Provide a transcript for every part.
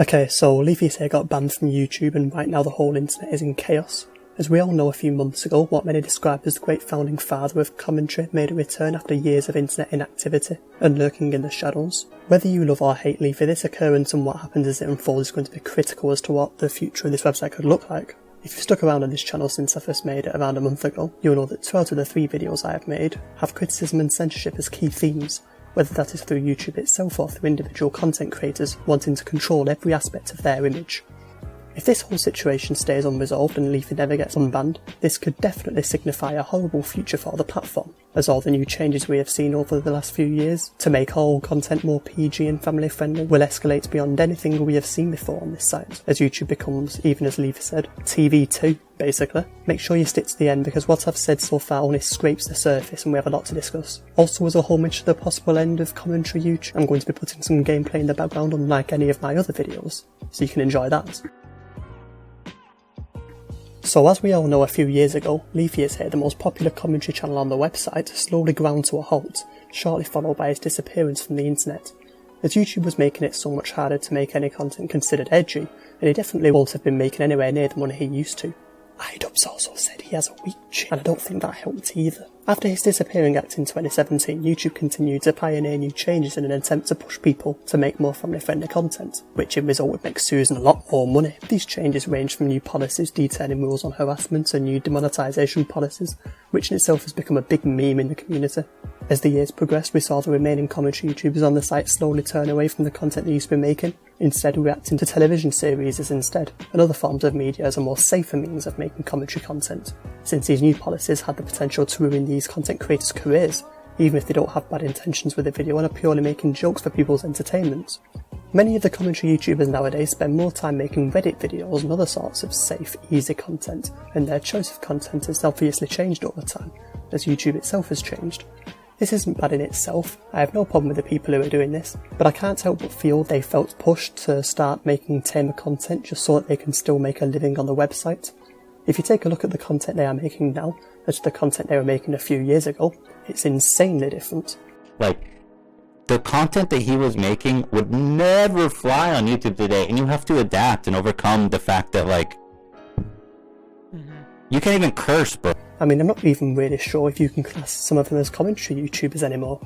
Okay, so Leafyishere got banned from YouTube and right now the whole internet is in chaos. As we all know, a few months ago, what many described as the great founding father of commentary made a return after years of internet inactivity and lurking in the shadows. Whether you love or hate Leafy, this occurrence and what happens as it unfolds is going to be critical as to what the future of this website could look like. If you've stuck around on this channel since I first made it around a month ago, you'll know that 2 out of the 3 videos I have made have criticism and censorship as key themes, whether that is through YouTube itself or through individual content creators wanting to control every aspect of their image. If this whole situation stays unresolved and Leafy never gets unbanned, this could definitely signify a horrible future for the platform, as all the new changes we have seen over the last few years to make all content more PG and family friendly will escalate beyond anything we have seen before on this site, as YouTube becomes, even as Leafy said, TV2, basically. Make sure you stick to the end because what I've said so far only scrapes the surface and we have a lot to discuss. Also, as a homage to the possible end of commentary YouTube, I'm going to be putting some gameplay in the background unlike any of my other videos, so you can enjoy that. So as we all know, a few years ago, Leafyishere, the most popular commentary channel on the website, slowly ground to a halt, shortly followed by its disappearance from the internet. As YouTube was making it so much harder to make any content considered edgy, and he definitely won't have been making anywhere near the money he used to. iDubbbz also said he has a weak chin, and I don't think that helped either. After his disappearing act in 2017, YouTube continued to pioneer new changes in an attempt to push people to make more family-friendly content, which in result would make Susan a lot more money. These changes range from new policies detailing rules on harassment and new demonetisation policies, which in itself has become a big meme in the community. As the years progressed, we saw the remaining commentary YouTubers on the site slowly turn away from the content they used to be making, instead reacting to television series instead, and other forms of media as a more safer means of making commentary content, since these new policies had the potential to ruin these content creators' careers, even if they don't have bad intentions with the video and are purely making jokes for people's entertainment. Many of the commentary YouTubers nowadays spend more time making Reddit videos and other sorts of safe, easy content, and their choice of content has obviously changed over time, as YouTube itself has changed. This isn't bad in itself, I have no problem with the people who are doing this, but I can't help but feel they felt pushed to start making tamer content just so that they can still make a living on the website. If you take a look at the content they are making now, as to the content they were making a few years ago, it's insanely different. Like, the content that he was making would never fly on YouTube today, and you have to adapt and overcome the fact that, like, you can't even curse, bro. I mean, I'm not even really sure if you can class some of them as commentary YouTubers anymore.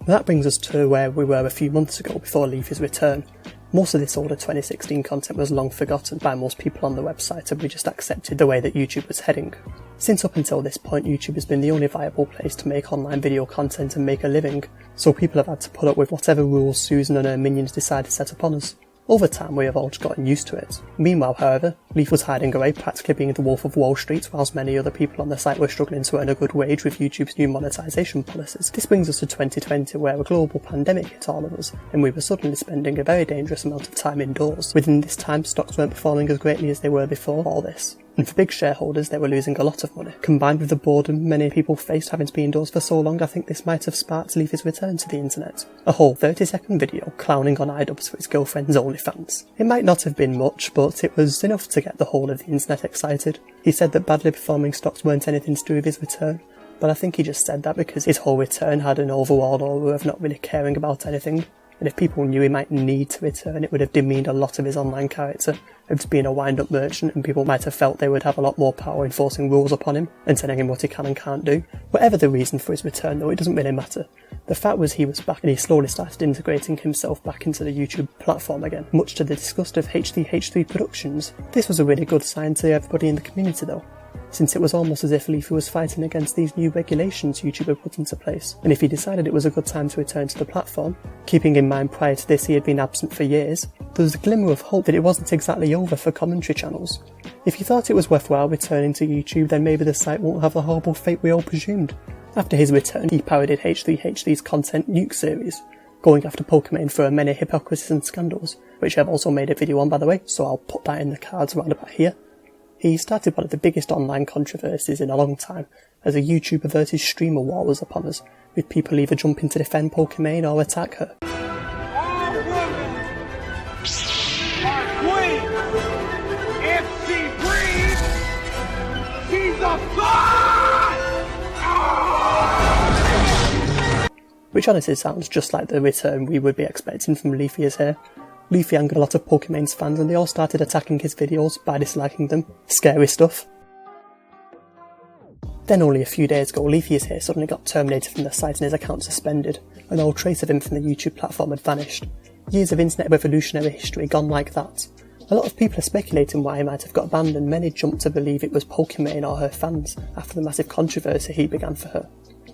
That brings us to where we were a few months ago before Leafy's return. Most of this older 2016 content was long forgotten by most people on the website and we just accepted the way that YouTube was heading. Since up until this point, YouTube has been the only viable place to make online video content and make a living, so people have had to put up with whatever rules Susan and her minions decide to set upon us. Over time, we have all just gotten used to it. Meanwhile, however, Leaf was hiding away, practically being the Wolf of Wall Street, whilst many other people on the site were struggling to earn a good wage with YouTube's new monetisation policies. This brings us to 2020, where a global pandemic hit all of us, and we were suddenly spending a very dangerous amount of time indoors. Within this time, stocks weren't performing as greatly as they were before all this. And for big shareholders, they were losing a lot of money. Combined with the boredom many people faced having to be indoors for so long, I think this might have sparked Leafy's return to the internet. A whole 30-second video clowning on iDubbbz for his girlfriend's OnlyFans. It might not have been much, but it was enough to get the whole of the internet excited. He said that badly performing stocks weren't anything to do with his return, but I think he just said that because his whole return had an overall aura of not really caring about anything. And if people knew he might need to return, it would have demeaned a lot of his online character of just being a wind-up merchant, and people might have felt they would have a lot more power enforcing rules upon him and telling him what he can and can't do. Whatever the reason for his return though, it doesn't really matter. The fact was he was back and he slowly started integrating himself back into the YouTube platform again, much to the disgust of H3H3 Productions. This was a really good sign to everybody in the community though, since it was almost as if Leafy was fighting against these new regulations YouTube had put into place, and if he decided it was a good time to return to the platform, keeping in mind prior to this he had been absent for years, there was a glimmer of hope that it wasn't exactly over for commentary channels. If you thought it was worthwhile returning to YouTube, then maybe the site won't have the horrible fate we all presumed. After his return, he parodied H3H3's Content Nuke series, going after Pokimane for many hypocrisies and scandals, which I've also made a video on by the way, so I'll put that in the cards round about here. He started one of the biggest online controversies in a long time, as a YouTuber versus streamer war was upon us, with people either jumping to defend Pokimane or attack her. Our woman, our queen, if she breathes, she's a god! which honestly sounds just like the return we would be expecting from Leafyishere. Leafy angered a lot of Pokimane's fans and they all started attacking his videos by disliking them. Scary stuff. Then only a few days ago, Leafyishere suddenly got terminated from the site and his account suspended, and all trace of him from the YouTube platform had vanished. Years of internet revolutionary history gone like that. A lot of people are speculating why he might have got banned, and many jumped to believe it was Pokimane or her fans after the massive controversy he began for her.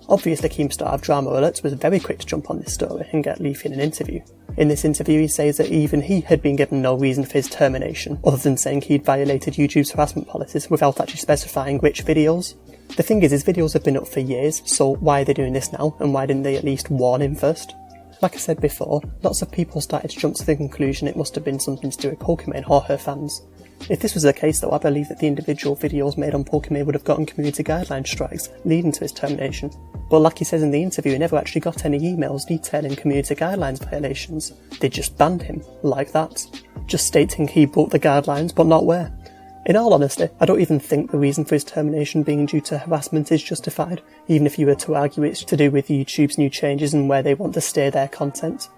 Obviously, Keemstar of Drama Alerts was very quick to jump on this story and get Leafy in an interview. In this interview, he says that even he had been given no reason for his termination, other than saying he'd violated YouTube's harassment policies without actually specifying which videos. The thing is, his videos have been up for years, so why are they doing this now, and why didn't they at least warn him first? Like I said before, lots of people started to jump to the conclusion it must have been something to do with Pokimane or her fans. If this was the case though, I believe that the individual videos made on Pokimane would have gotten community guideline strikes, leading to his termination. But like he says in the interview, he never actually got any emails detailing community guidelines violations. They just banned him, like that. Just stating he broke the guidelines, but not where. In all honesty, I don't even think the reason for his termination being due to harassment is justified, even if you were to argue it's to do with YouTube's new changes and where they want to steer their content.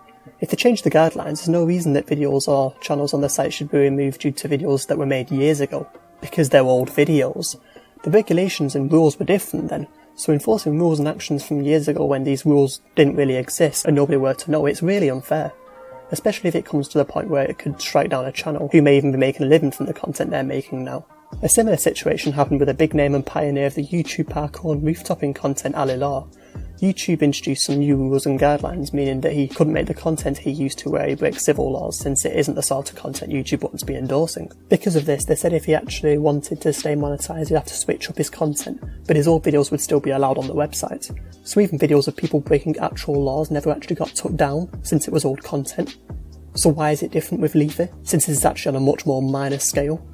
If they change the guidelines, there's no reason that videos or channels on the site should be removed due to videos that were made years ago, because they're old videos. The regulations and rules were different then, so enforcing rules and actions from years ago when these rules didn't really exist and nobody were to know, it's really unfair. Especially if it comes to the point where it could strike down a channel who may even be making a living from the content they're making now. A similar situation happened with a big name and pioneer of the YouTube parkour and rooftopping content, Ali Law. YouTube introduced some new rules and guidelines, meaning that he couldn't make the content he used to where he breaks civil laws, since it isn't the sort of content YouTube wants to be endorsing. Because of this, they said if he actually wanted to stay monetized, he'd have to switch up his content, but his old videos would still be allowed on the website. So even videos of people breaking actual laws never actually got took down, since it was old content. So why is it different with Leafy, since it's actually on a much more minor scale?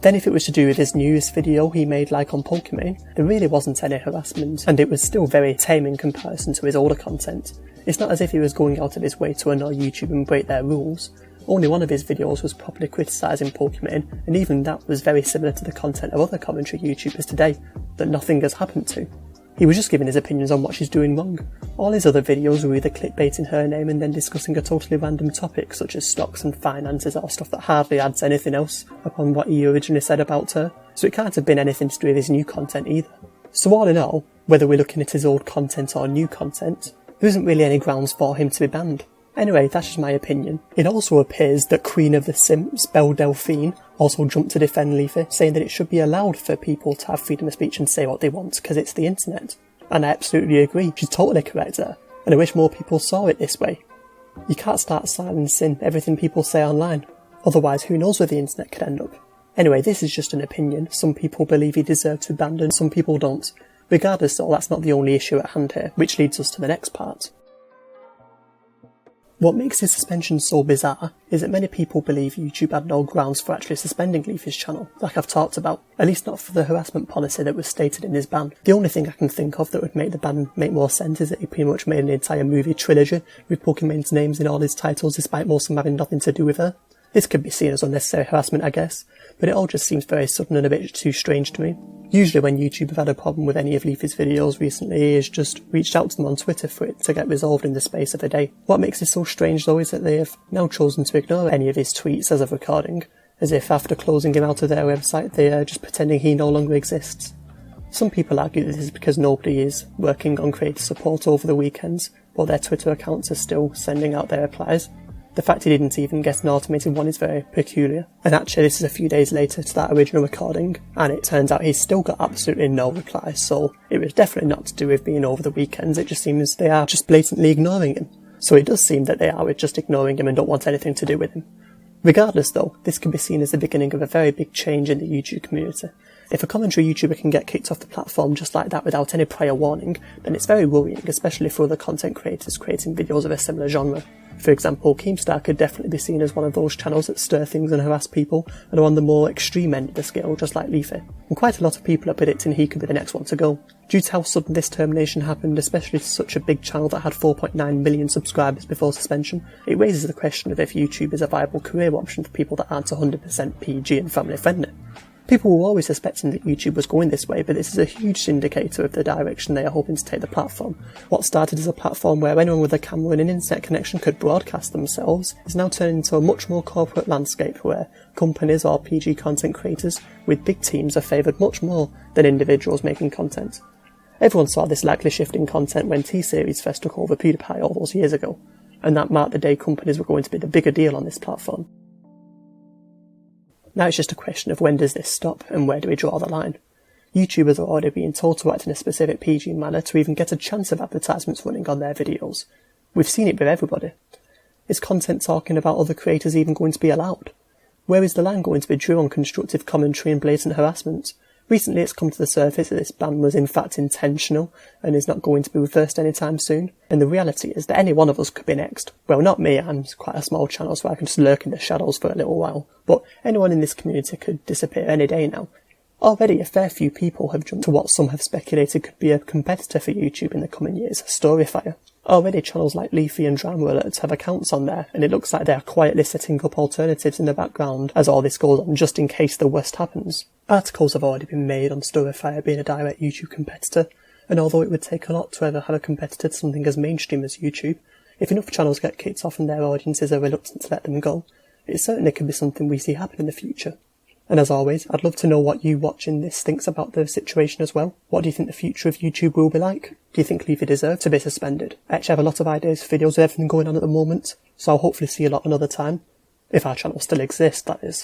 Then if it was to do with his newest video he made like on Pokimane, there really wasn't any harassment, and it was still very tame in comparison to his older content. It's not as if he was going out of his way to annoy YouTube and break their rules. Only one of his videos was properly criticising Pokimane, and even that was very similar to the content of other commentary YouTubers today, that nothing has happened to. He was just giving his opinions on what she's doing wrong. All his other videos were either clickbaiting her name and then discussing a totally random topic such as stocks and finances or stuff that hardly adds anything else upon what he originally said about her, so it can't have been anything to do with his new content either. So all in all, whether we're looking at his old content or new content, there isn't really any grounds for him to be banned. Anyway, that's just my opinion. It also appears that Queen of the Simps, Belle Delphine, also jumped to defend Leafy, saying that it should be allowed for people to have freedom of speech and say what they want, because it's the internet. And I absolutely agree, she's totally correct there, and I wish more people saw it this way. You can't start silencing everything people say online, otherwise who knows where the internet could end up. Anyway, this is just an opinion. Some people believe he deserved to be banned and some people don't. Regardless though, that's not the only issue at hand here, which leads us to the next part. What makes his suspension so bizarre is that many people believe YouTube had no grounds for actually suspending Leafy's channel, like I've talked about, at least not for the harassment policy that was stated in his ban. The only thing I can think of that would make the ban make more sense is that he pretty much made an entire movie trilogy with Pokimane's names in all his titles despite most of them having nothing to do with her. This could be seen as unnecessary harassment, I guess, but it all just seems very sudden and a bit too strange to me. Usually when YouTube have had a problem with any of Leafy's videos recently, he has just reached out to them on Twitter for it to get resolved in the space of a day. What makes this so strange though is that they have now chosen to ignore any of his tweets as of recording, as if after closing him out of their website they are just pretending he no longer exists. Some people argue that this is because nobody is working on creator support over the weekends, but their Twitter accounts are still sending out their replies. The fact he didn't even get an automated one is very peculiar. And actually this is a few days later to that original recording, and it turns out he's still got absolutely no reply, so it was definitely not to do with being over the weekends, it just seems they are just blatantly ignoring him. So it does seem that they are just ignoring him and don't want anything to do with him. Regardless though, this can be seen as the beginning of a very big change in the YouTube community. If a commentary YouTuber can get kicked off the platform just like that without any prior warning, then it's very worrying, especially for other content creators creating videos of a similar genre. For example, Keemstar could definitely be seen as one of those channels that stir things and harass people and are on the more extreme end of the scale, just like Leafy. And quite a lot of people are predicting he could be the next one to go. Due to how sudden this termination happened, especially to such a big channel that had 4.9 million subscribers before suspension, it raises the question of if YouTube is a viable career option for people that aren't 100% PG and family friendly. People were always suspecting that YouTube was going this way, but this is a huge indicator of the direction they are hoping to take the platform. What started as a platform where anyone with a camera and an internet connection could broadcast themselves is now turning into a much more corporate landscape where companies or PG content creators with big teams are favoured much more than individuals making content. Everyone saw this likely shift in content when T-Series first took over PewDiePie all those years ago, and that marked the day companies were going to be the bigger deal on this platform. Now it's just a question of when does this stop and where do we draw the line. YouTubers are already being told to act in a specific PG manner to even get a chance of advertisements running on their videos. We've seen it with everybody. Is content talking about other creators even going to be allowed? Where is the line going to be drew on constructive commentary and blatant harassment? Recently it's come to the surface that this ban was in fact intentional and is not going to be reversed anytime soon, and the reality is that any one of us could be next. Well, not me, I'm quite a small channel so I can just lurk in the shadows for a little while, but anyone in this community could disappear any day now. Already a fair few people have jumped to what some have speculated could be a competitor for YouTube in the coming years, Storyfire. Already channels like Leafy and Drama Alerts have accounts on there, and it looks like they are quietly setting up alternatives in the background as all this goes on, just in case the worst happens. Articles have already been made on Storyfire being a direct YouTube competitor, and although it would take a lot to ever have a competitor to something as mainstream as YouTube, if enough channels get kicked off and their audiences are reluctant to let them go, it certainly could be something we see happen in the future. And as always, I'd love to know what you watching this thinks about the situation as well. What do you think the future of YouTube will be like? Do you think Leafy deserves to be suspended? I actually have a lot of ideas for videos with everything going on at the moment, so I'll hopefully see a lot another time. If our channel still exists, that is.